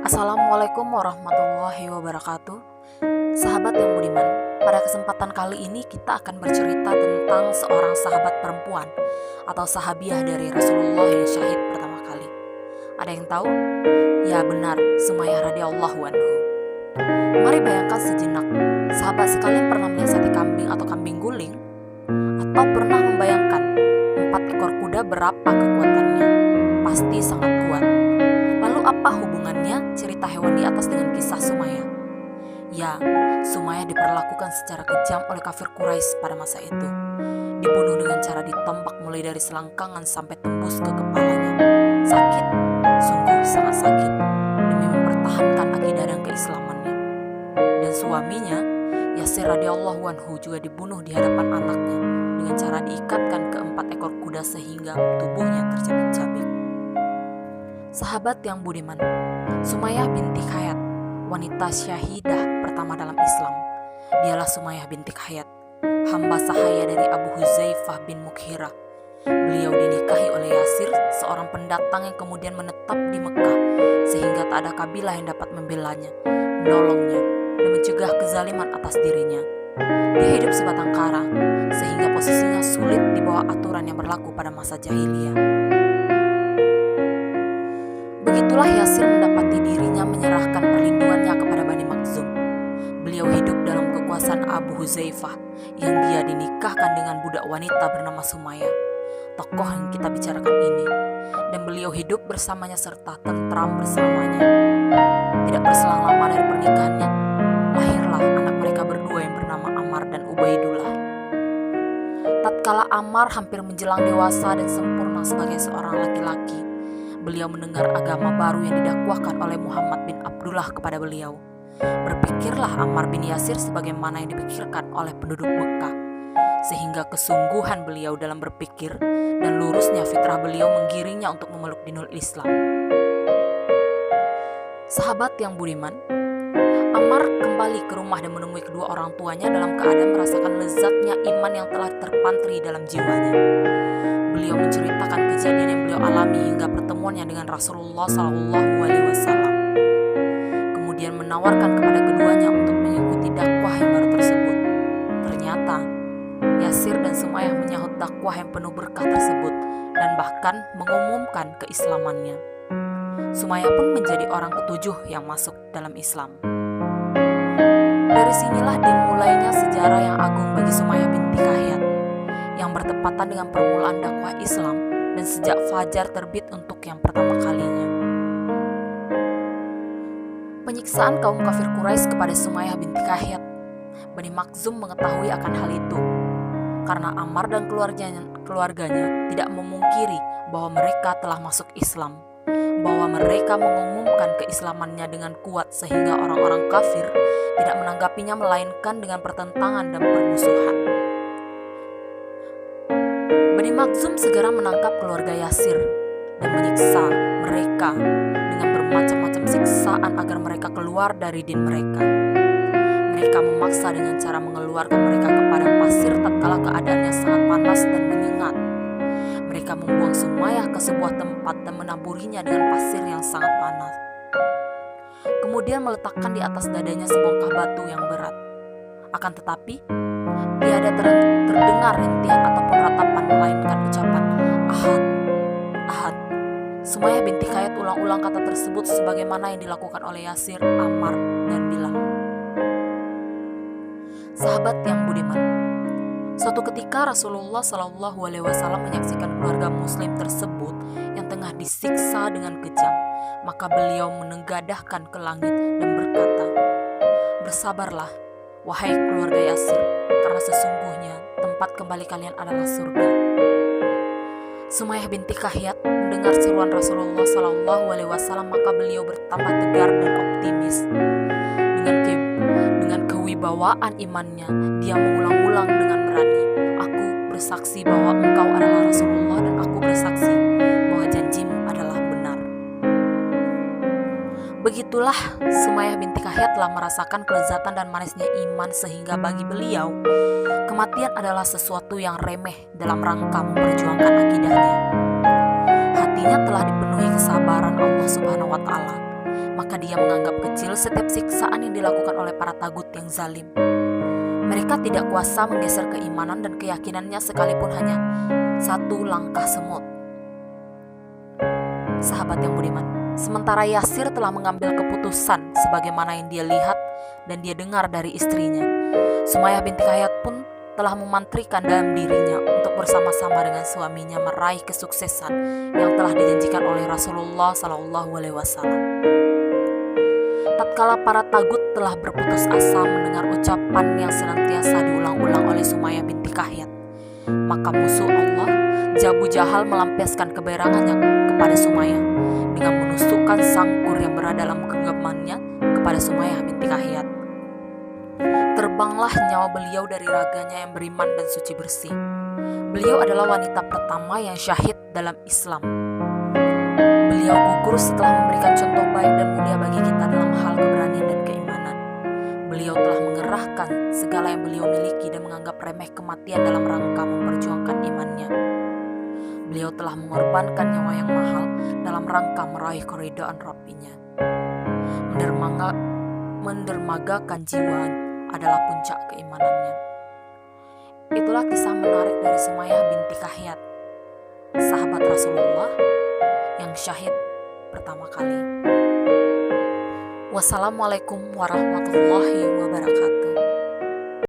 Assalamualaikum warahmatullahi wabarakatuh. Sahabat yang budiman, pada kesempatan kali ini kita akan bercerita tentang seorang sahabat perempuan atau sahabiah dari Rasulullah yang syahid pertama kali. Ada yang tahu? Ya benar, Sumayyah radhiyallahu anhu. Mari bayangkan sejenak, sahabat sekalian pernah menyiasati kambing atau kambing guling? Atau pernah membayangkan 4 ekor kuda berapa kekuatannya? Pasti sangat kuat. Lalu apa hubungannya cerita hewan di atas dengan kisah Sumayyah? Ya, Sumayyah diperlakukan secara kejam oleh kafir Quraisy pada masa itu. Dibunuh dengan cara ditombak mulai dari selangkangan sampai tembus ke kepalanya. Sakit, sungguh sangat sakit, demi mempertahankan akidah dan keislamannya. Dan suaminya, Yasir radhiyallahu anhu juga dibunuh di hadapan anaknya dengan cara diikatkan ke 4 ekor kuda sehingga tubuhnya tercabik-cabik. Sahabat yang budiman, Sumayyah binti Khayat, wanita syahidah pertama dalam Islam. Dialah Sumayyah binti Khayat, hamba sahaya dari Abu Huzaifah bin Mughirah. Beliau dinikahi oleh Yasir, seorang pendatang yang kemudian menetap di Mekah, sehingga tak ada kabilah yang dapat membelanya, menolongnya, dan mencegah kezaliman atas dirinya. Dia hidup sebatang kara, sehingga posisinya sulit di bawah aturan yang berlaku pada masa jahiliyah. Begitulah Yasir mendapati dirinya menyerahkan perlindungannya kepada Bani Makhzum. Beliau hidup dalam kekuasaan Abu Huzaifah yang dia dinikahkan dengan budak wanita bernama Sumayyah, tokoh yang kita bicarakan ini, dan beliau hidup bersamanya serta tentram bersamanya. Tidak berselang lama dari pernikahannya, lahirlah anak mereka berdua yang bernama Ammar dan Ubaidullah. Tatkala Ammar hampir menjelang dewasa dan sempurna sebagai seorang laki-laki, beliau mendengar agama baru yang didakwakan oleh Muhammad bin Abdullah kepada beliau. Berpikirlah Ammar bin Yasir sebagaimana yang dipikirkan oleh penduduk Mekah, sehingga kesungguhan beliau dalam berpikir dan lurusnya fitrah beliau menggiringnya untuk memeluk dinul Islam. Sahabat yang budiman, Ammar kembali ke rumah dan menemui kedua orang tuanya dalam keadaan merasakan lezatnya iman yang telah terpantri dalam jiwanya. Beliau menceritakan kejadian yang beliau alami hingga pertemuannya dengan Rasulullah SAW. Kemudian menawarkan kepada keduanya untuk mengikuti dakwah yang baru tersebut. Ternyata Yasir dan Sumayyah menyahut dakwah yang penuh berkah tersebut dan bahkan mengumumkan keislamannya. Sumayyah pun menjadi orang ke-7 yang masuk dalam Islam. Dari sinilah dimulainya sejarah yang agung bagi Sumayyah binti Khayat, yang bertepatan dengan permulaan dakwah Islam dan sejak fajar terbit untuk yang pertama kalinya. Penyiksaan kaum kafir Quraisy kepada Sumayyah binti Khayat, Bani Makhzum mengetahui akan hal itu, karena Ammar dan keluarganya tidak memungkiri bahwa mereka telah masuk Islam, bahwa mereka mengumumkan keislamannya dengan kuat sehingga orang-orang kafir tidak menanggapinya melainkan dengan pertentangan dan permusuhan. Bani Makhzum segera menangkap keluarga Yasir dan menyiksa mereka dengan bermacam-macam siksaan agar mereka keluar dari din mereka. Mereka memaksa dengan cara mengeluarkan mereka ke padang pasir tatkala keadaannya sangat panas dan menyengat. Mereka membuang Sumayyah ke sebuah tempat dan menaburinya dengan pasir yang sangat panas. Kemudian meletakkan di atas dadanya sebongkah batu yang berat. Akan tetapi, tiada terdengar rintihan ataupun ratapan melainkan ucapan Ahad, Ahad. Sumayyah binti Khayat ulang-ulang kata tersebut sebagaimana yang dilakukan oleh Yasir, Ammar, dan Bilal. Sahabat yang budiman, suatu ketika Rasulullah SAW menyaksikan keluarga Muslim tersebut yang tengah disiksa dengan kejam, maka beliau menengadahkan ke langit dan berkata, "Bersabarlah, wahai keluarga Yasir, karena sesungguhnya tempat kembali kalian adalah surga." Sumayyah binti Khayat mendengar seruan Rasulullah SAW, maka beliau bertambah tegar dan optimis. Dengan kewibawaan imannya, dia mengulang-ulang dengan berani, "Aku bersaksi bahwa engkau adalah Rasulullah dan aku bersaksi bahwa janjimu adalah benar." Begitulah Sumayyah binti Khayat telah merasakan kelezatan dan manisnya iman sehingga bagi beliau, kematian adalah sesuatu yang remeh dalam rangka memperjuangkan akidahnya. Hatinya telah dipenuhi kesabaran Allah Subhanahu wa Ta'ala, maka dia menganggap kecil setiap siksaan yang dilakukan oleh para tagut yang zalim. Mereka tidak kuasa menggeser keimanan dan keyakinannya sekalipun hanya satu langkah semut. Sahabat yang budiman, sementara Yasir telah mengambil keputusan sebagaimana yang dia lihat dan dia dengar dari istrinya, Sumayyah binti Khayyat pun telah memantrikan dalam dirinya untuk bersama-sama dengan suaminya meraih kesuksesan yang telah dijanjikan oleh Rasulullah SAW. Tatkala para tagut telah berputus asa mendengar ucapan yang senantiasa diulang-ulang oleh Sumayyah binti Khayyat, maka musuh Allah, Jabu Jahal, melampiaskan keberangannya kepada Sumayyah dengan menusukkan sangkur yang berada dalam genggamannya kepada Sumayyah binti Khayyat. Terbanglah nyawa beliau dari raganya yang beriman dan suci bersih. Beliau adalah wanita pertama yang syahid dalam Islam. Beliau gugur setelah memberikan contoh baik dan mulia bagi kita dalam hal keberanian dan keimanan. Beliau telah mengerahkan segala yang beliau miliki dan menganggap remeh kematian dalam rangka memperjuangkan imannya. Beliau telah mengorbankan nyawa yang mahal dalam rangka meraih keridhaan Rabbinya. Mendermagakan jiwa adalah puncak keimanannya. Itulah kisah menarik dari Sumayyah binti Khayyat, sahabat Rasulullah yang syahid pertama kali. Wassalamualaikum warahmatullahi wabarakatuh.